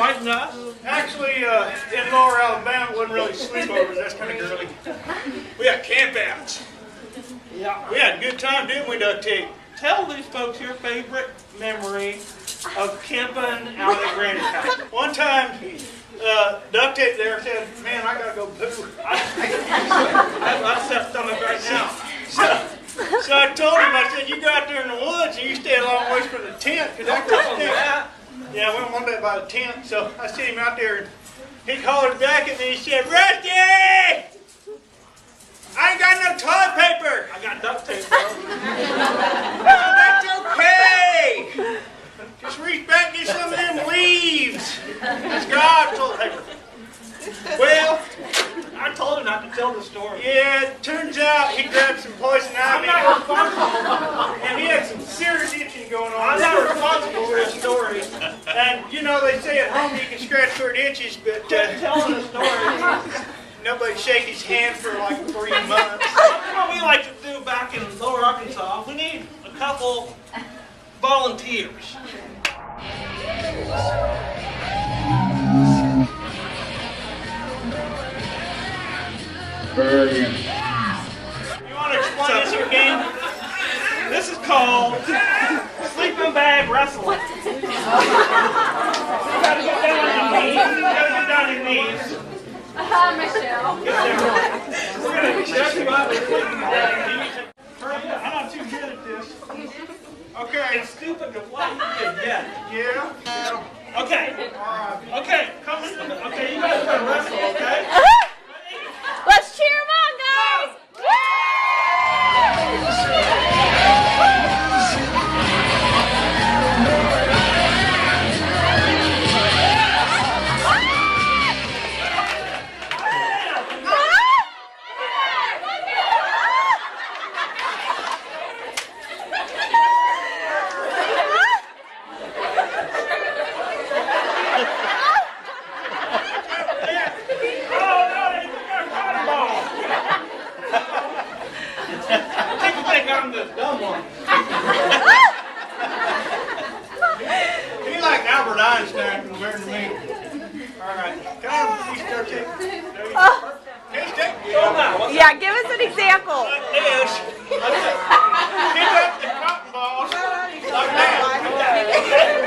Fighting us? Actually, in Lower Alabama, it wasn't really sleepovers. That's kind of girly. We had campouts. Yeah. We had a good time, didn't we, Duct Tape? Tell these folks your favorite memory of camping out at Granny's house. One time, Duct Tape there said, "Man, I gotta go poo." That's that stomach right now. So I told him, I said, "You go out there in the woods and you stay a long ways from the tent, because that goes tent." Yeah, I went one day by the tent, so I see him out there, and he hollered back at me. He said, "Rusty! I ain't got no toilet paper." I got duct tape, bro. "Oh, that's okay. Just reach back and get some of them leaves. That's God's toilet paper." Well, I told him not to tell the story. yeah, it turns out he grabbed some poison I'm ivy, not responsible. and he had some serious itching going on. I'm not responsible for this story. And you know, they say at home you can scratch where it itches, but Quit telling the story. nobody shake his hand for like 3 months. What we like to do back in Lower Arkansas, we need a couple volunteers. You want to explain this again? This is called sleeping bag wrestling. You gotta get down on your knees. You gotta get down on your knees. Michelle. Get there. We're gonna stretch you out with a sleeping bag. I'm not too good at this. Okay. It's stupid to play. You did yet. Yeah. Okay. Okay. Come. Okay. You guys are gonna wrestle. Okay. Let's cheer him on, guys! I'm the dumb one. He like Albert Einstein compared to me. All right. Come on, you start taking. He's taking. Yeah, give us an example. Like this. Pick up the cotton balls like that.